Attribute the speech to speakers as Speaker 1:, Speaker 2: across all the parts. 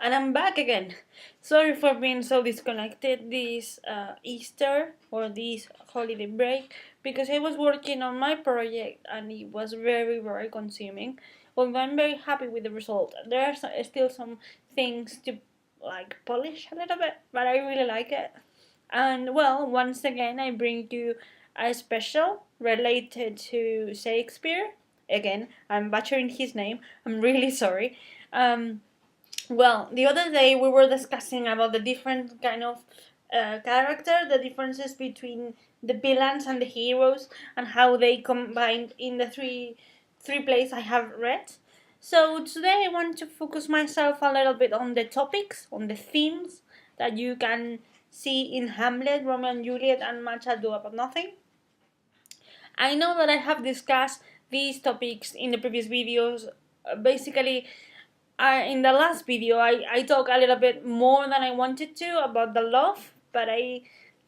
Speaker 1: And I'm back again. Sorry for being so disconnected this Easter or this holiday break because I was working on my project and it was very consuming. Although I'm very happy with the result, there are still some things to polish a little bit, but I really like it. And well, once again, I bring you a special related to Shakespeare. Again, I'm butchering his name. I'm really sorry. Um, well, the other day we were discussing about the different kind of character, the differences between the villains and the heroes, and how they combined in the three plays I have read. So today I want to focus myself a little bit on the topics, on the themes that you can see in Hamlet, Romeo and Juliet, and Much Ado About Nothing. I know that I have discussed these topics in the previous videos. Basically, in the last video, I talked a little bit more than I wanted to about the love, but I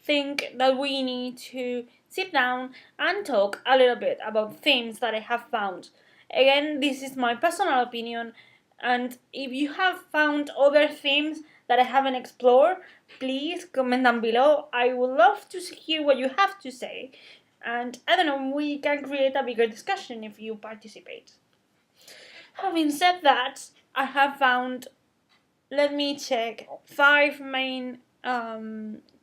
Speaker 1: think that we need to sit down and talk a little bit about themes that I have found. Again, this is my personal opinion, and if you have found other themes that I haven't explored, please comment down below. I would love to hear what you have to say, and I don't know, we can create a bigger discussion if you participate. Having said that, I have found, let me check, 5 main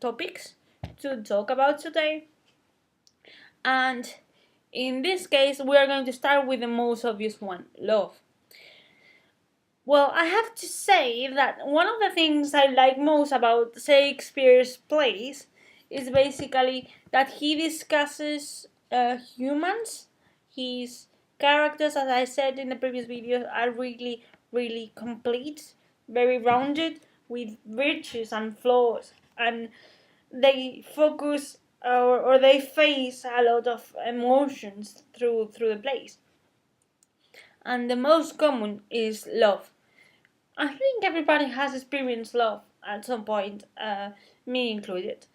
Speaker 1: topics to talk about today. And in this case, we are going to start with the most obvious one, love. Well, I have to say that one of the things I like most about Shakespeare's plays is basically that he discusses humans. His characters, as I said in the previous video, are really complete, very rounded, with virtues and flaws, and they focus or they face a lot of emotions through the plays. And the most common is love. I think everybody has experienced love at some point, me included.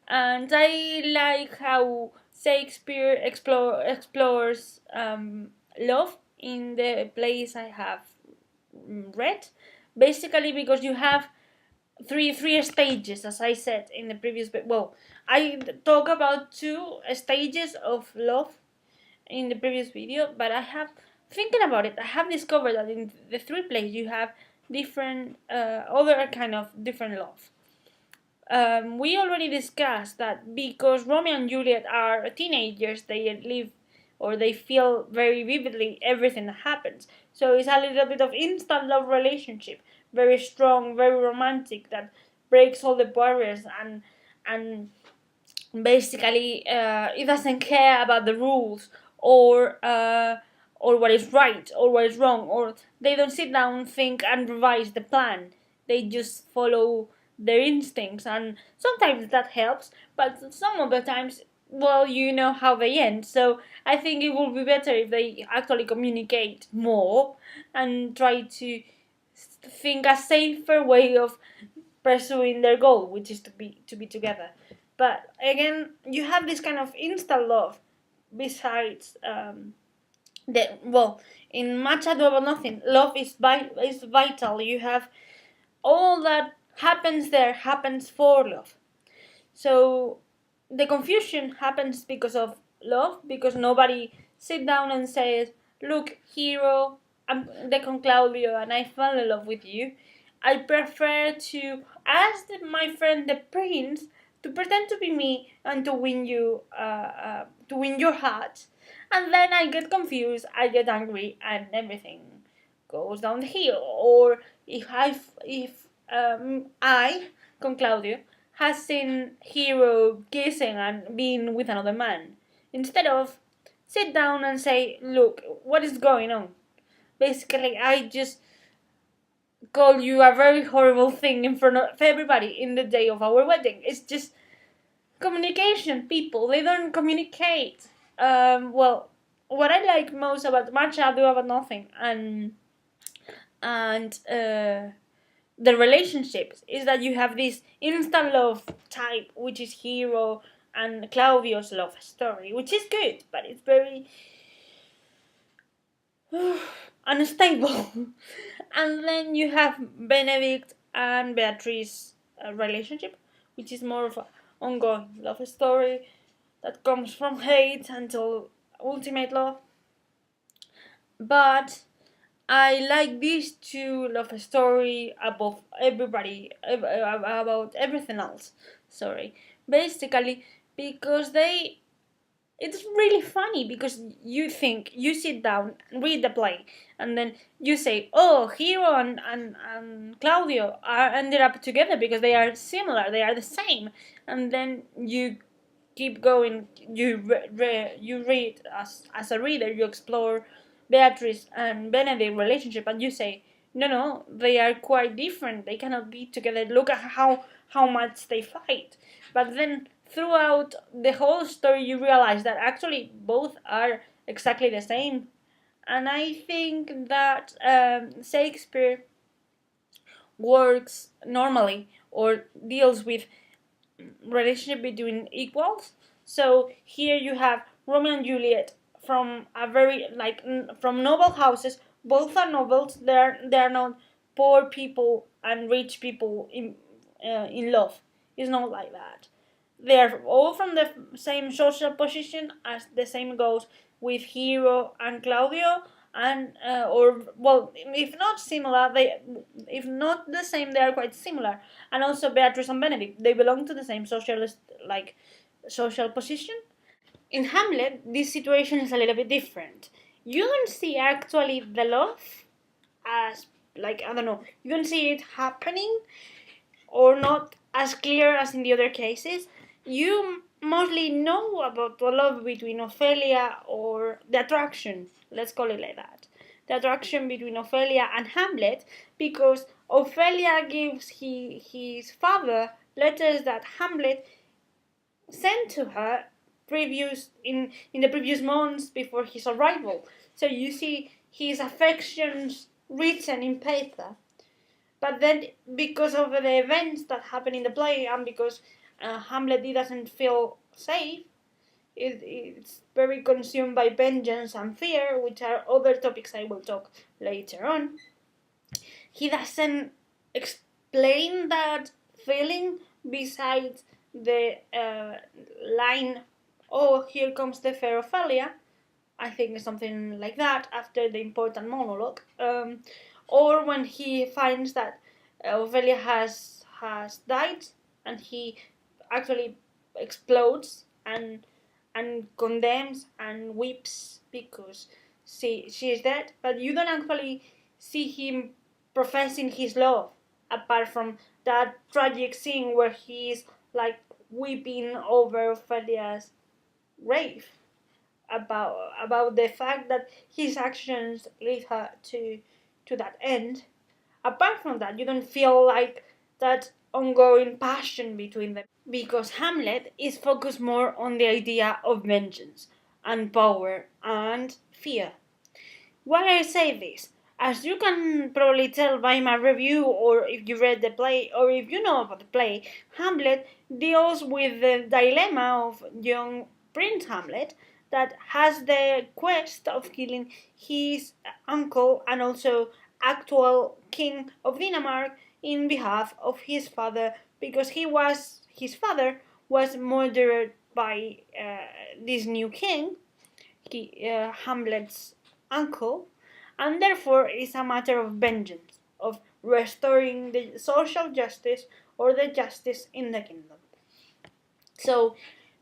Speaker 1: And I like how Shakespeare explores love in the plays I have read. Basically, because you have three stages, as I said in the previous. Well, I talk about 2 stages of love in the previous video, but I have thinking about it. I have discovered that in the 3 plays you have different other kind of different love. We already discussed that because Romeo and Juliet are teenagers, they live or they feel very vividly everything that happens. So it's a little bit of instant love relationship, very strong, very romantic, that breaks all the barriers and basically it doesn't care about the rules or what is right or what is wrong, or they don't sit down, think and revise the plan. They just follow their instincts, and sometimes that helps, but some of the times, well, you know how they end. So I think it would be better if they actually communicate more and try to think a safer way of pursuing their goal, which is to be together. But again, you have this kind of instant love besides in Much Ado About Nothing, love is vital. You have all that happens there happens for love. So the confusion happens because of love, because nobody sit down and says, look, hero, I'm Decon Claudio and I fell in love with you. I prefer to ask my friend the prince to pretend to be me and to win you, to win your heart. And then I get confused, I get angry, and everything goes down the hill. Or if I, con Claudio, has seen hero kissing and being with another man, instead of sit down and say, look, what is going on? Basically, I just call you a very horrible thing in front of everybody in the day of our wedding. It's just communication, people. They don't communicate. Well, what I like most about Much Ado About Nothing and the relationships is that you have this instant love type, which is hero and Claudio's love story, which is good, but it's very unstable. And then you have Benedict and Beatrice relationship, which is more of an ongoing love story that comes from hate until ultimate love. But I like these two love story above everybody, about everything else. Sorry, basically because it's really funny because you sit down, read the play, and then you say, oh, Hero and Claudio are ended up together because they are similar, they are the same, and then you keep going, you read as a reader, you explore Beatrice and Benedict relationship, and you say, no, they are quite different, they cannot be together, look at how much they fight. But then throughout the whole story you realize that actually both are exactly the same. And I think that Shakespeare works normally or deals with relationship between equals. So here you have Romeo and Juliet from a very from noble houses. Both are nobles. They're not poor people and rich people in love. It's not like that. They are all from the same social position, as the same goes with Hero and Claudio, and or well, if not similar, if not the same, they are quite similar. And also Beatrice and Benedict, they belong to the same social position. In Hamlet, this situation is a little bit different. You don't see actually the love as I don't know. You don't see it happening, or not as clear as in the other cases. You mostly know about the love between Ophelia, or the attraction, let's call it like that. The attraction between Ophelia and Hamlet, because Ophelia gives his father letters that Hamlet sent to her in the previous months before his arrival. So you see his affections written in paper. But then, because of the events that happen in the play, and because Hamlet doesn't feel safe, it's very consumed by vengeance and fear, which are other topics I will talk later on. He doesn't explain that feeling besides the line, oh, here comes the fair Ophelia. I think something like that after the important monologue. Or when he finds that Ophelia has died, and he actually explodes and condemns and weeps because she is dead. But you don't actually see him professing his love, apart from that tragic scene where he is weeping over Ophelia's grave, about the fact that his actions lead her to that end. Apart from that, you don't feel like that ongoing passion between them, because Hamlet is focused more on the idea of vengeance and power and fear. Why I say this? As you can probably tell by my review, or if you read the play, or if you know about the play, Hamlet deals with the dilemma of young Prince Hamlet that has the quest of killing his uncle and also actual king of Denmark in behalf of his father, because his father was murdered by this new king, Hamlet's uncle, and therefore it's a matter of vengeance, of restoring the social justice or the justice in the kingdom. So,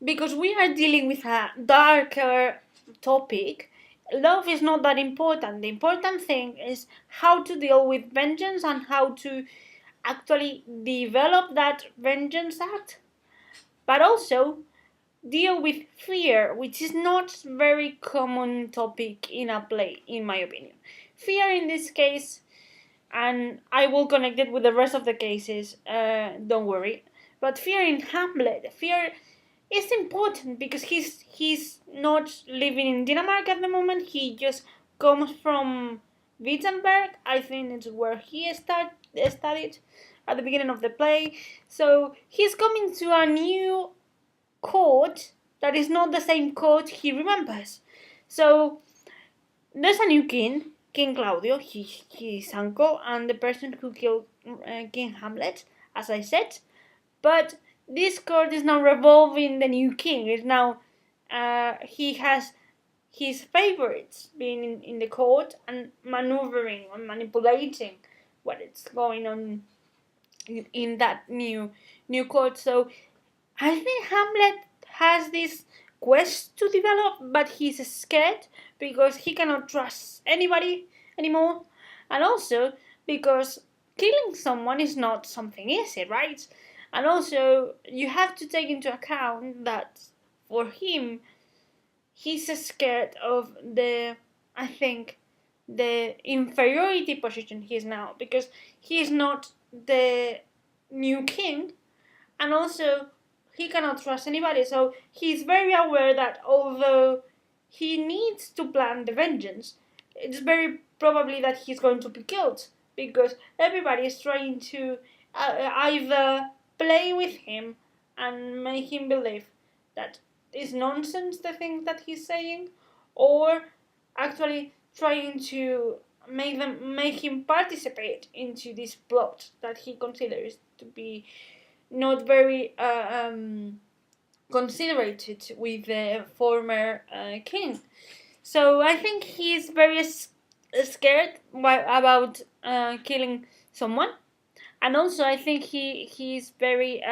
Speaker 1: because we are dealing with a darker topic, love is not that important. The important thing is how to deal with vengeance and how to actually develop that vengeance act, but also deal with fear, which is not very common topic in a play, in my opinion. Fear in this case, and I will connect it with the rest of the cases, don't worry. But fear in Hamlet, fear is important because he's not living in Denmark at the moment. He just comes from Wittenberg. I think it's where he studied at the beginning of the play. So he's coming to a new court that is not the same court he remembers. So there's a new king, King Claudio, his uncle, and the person who killed King Hamlet, as I said. But this court is now revolving the new king. It's now he has his favorites being in the court and maneuvering and manipulating what is going on in that new court. So I think Hamlet has this quest to develop, but he's scared because he cannot trust anybody anymore, and also because killing someone is not something easy, right? And also you have to take into account that for him he's scared of I think the inferiority position he is now, because he is not the new king, and also he cannot trust anybody. So he's very aware that although he needs to plan the vengeance, it's very probably that he's going to be killed, because everybody is trying to either play with him and make him believe that is nonsense the things that he's saying, or actually trying to make him participate into this plot that he considers to be not very considerate with the former king. So I think he's very scared about killing someone, and also I think he's very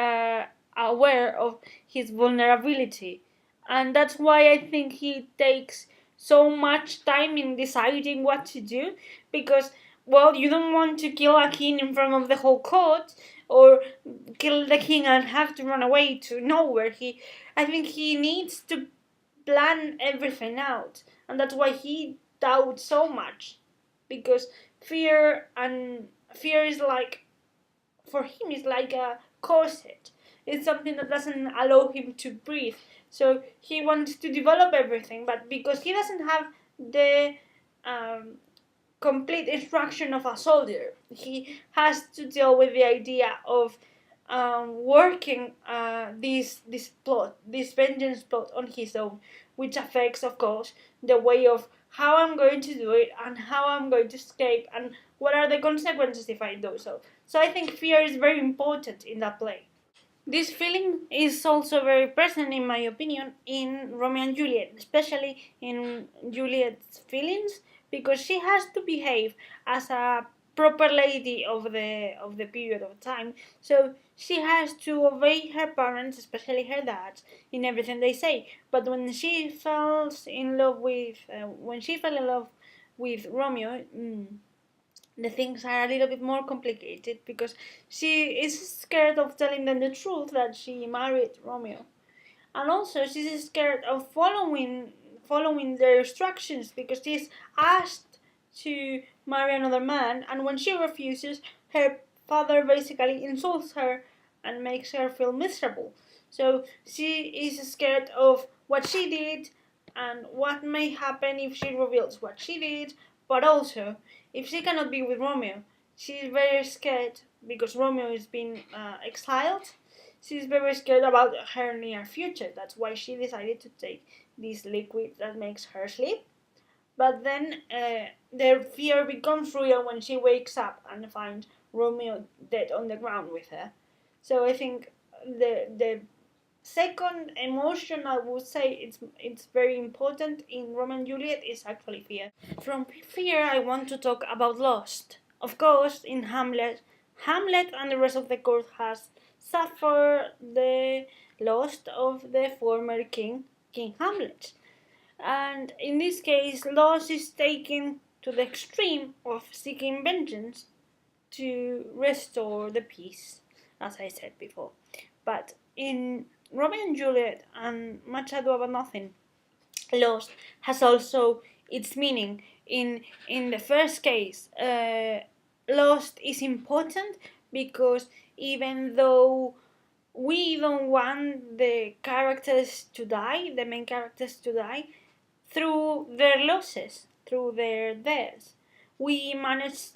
Speaker 1: aware of his vulnerability, and that's why I think he takes so much time in deciding what to do, because well, you don't want to kill a king in front of the whole court, or kill the king and have to run away to nowhere. I think he needs to plan everything out, and that's why he doubts so much, because fear is like, for him, is like a corset. It's something that doesn't allow him to breathe. So he wants to develop everything, but because he doesn't have the complete instruction of a soldier, he has to deal with the idea of working this plot, this vengeance plot on his own, which affects, of course, the way of how I'm going to do it and how I'm going to escape and what are the consequences if I do so. So I think fear is very important in that play. This feeling is also very present, in my opinion, in Romeo and Juliet, especially in Juliet's feelings, because she has to behave as a proper lady of the period of time. So she has to obey her parents, especially her dad, in everything they say. But when she falls in love with Romeo, the things are a little bit more complicated, because she is scared of telling them the truth that she married Romeo, and also she's scared of following their instructions, because she's asked to marry another man, and when she refuses, her father basically insults her and makes her feel miserable. So she is scared of what she did and what may happen if she reveals what she did, but also if she cannot be with Romeo, she's very scared because Romeo is being exiled. She's very scared about her near future. That's why she decided to take this liquid that makes her sleep. But then their fear becomes real when she wakes up and finds Romeo dead on the ground with her. So I think the second emotion I would say it's very important in Romeo and Juliet is actually fear. From fear, I want to talk about loss. Of course, in Hamlet, and the rest of the court has suffered the loss of the former king, King Hamlet. And in this case, loss is taken to the extreme of seeking vengeance to restore the peace, as I said before. But in Romeo and Juliet and Much Ado About Nothing, loss has also its meaning. In the first case, lost is important because even though we don't want the characters to die, the main characters to die, through their losses, through their deaths, we manage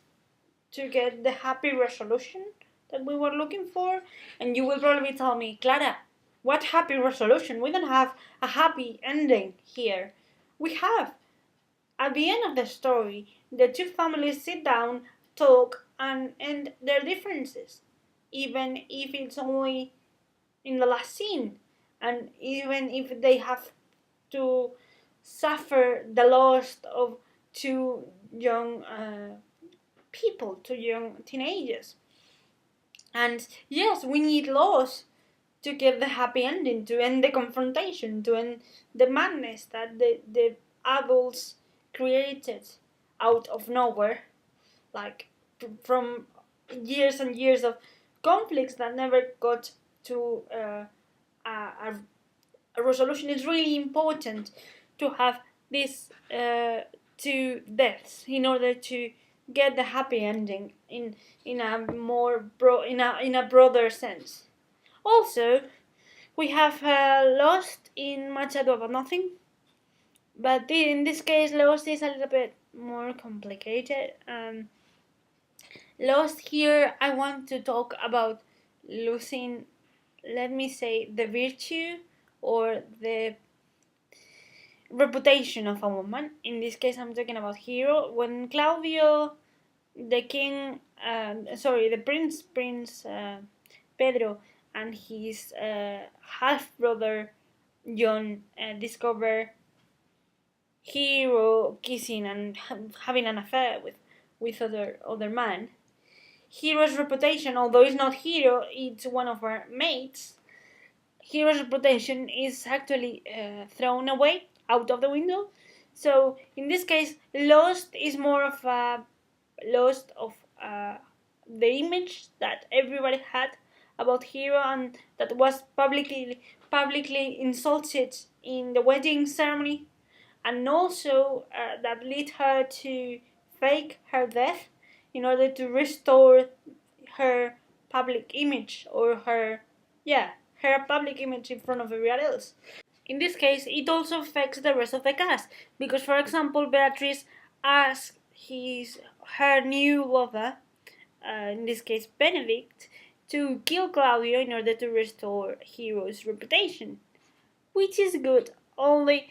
Speaker 1: to get the happy resolution that we were looking for. And you will probably tell me, Clara, what happy resolution? We don't have a happy ending here. We have At the end of the story, the two families sit down, talk, and end their differences, even if it's only in the last scene, and even if they have to suffer the loss of two young people, two young teenagers. And yes, we need laws to get the happy ending, to end the confrontation, to end the madness that the adults created out of nowhere, like from years and years of conflicts that never got to a resolution. It's really important to have these two deaths in order to get the happy ending in a more in a broader sense. Also, we have Lost in Much Ado About Nothing, but in this case, Lost is a little bit more complicated. Lost here, I want to talk about losing, let me say, the virtue or the reputation of a woman. In this case, I'm talking about Hero. When Claudio, the king, the Prince Pedro, and his half brother John discover Hero kissing and having an affair with other man. Hero's reputation, although it's not Hero, it's one of her mates. Hero's reputation is actually thrown away out of the window. So in this case, Lost is more of a lost of the image that everybody had about Hero and that was publicly insulted in the wedding ceremony, and also that led her to fake her death in order to restore her public image, or her public image in front of everybody else. In this case, it also affects the rest of the cast because, for example, Beatrice asks her new lover, in this case Benedict, to kill Claudio in order to restore Hero's reputation, which is good. Only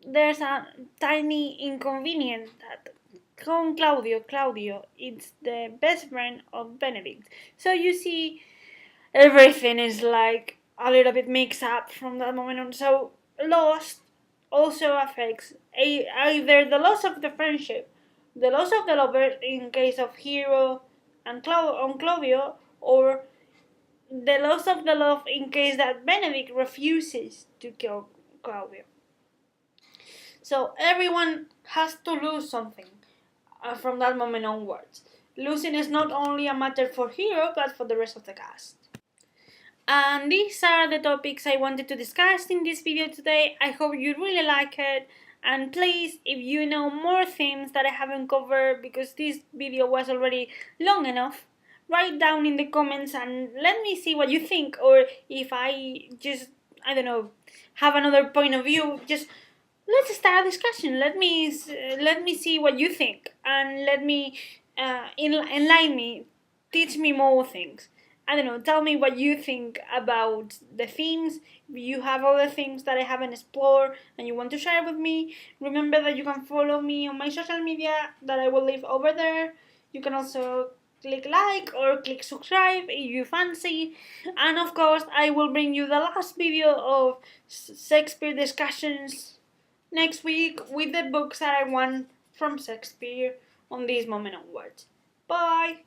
Speaker 1: there's a tiny inconvenience that Claudio is the best friend of Benedict. So you see, everything is like a little bit mixed up from that moment on. So Lost also affects either the loss of the friendship, the loss of the lover in case of Hero and Claudio, or the loss of the love in case that Benedict refuses to kill Claudio. So everyone has to lose something from that moment onwards. Losing is not only a matter for Hero, but for the rest of the cast. And these are the topics I wanted to discuss in this video today. I hope you really like it. And please, if you know more things that I haven't covered because this video was already long enough, write down in the comments and let me see what you think. Or if I just, I don't know, have another point of view, just let's start a discussion. Let me see what you think, and let me enlighten me, teach me more things. I don't know, tell me what you think about the themes. If you have other things that I haven't explored and you want to share with me, remember that you can follow me on my social media that I will leave over there. You can also click like or click subscribe if you fancy. And of course, I will bring you the last video of Shakespeare discussions next week with the books that I want from Shakespeare on this moment onwards. Bye!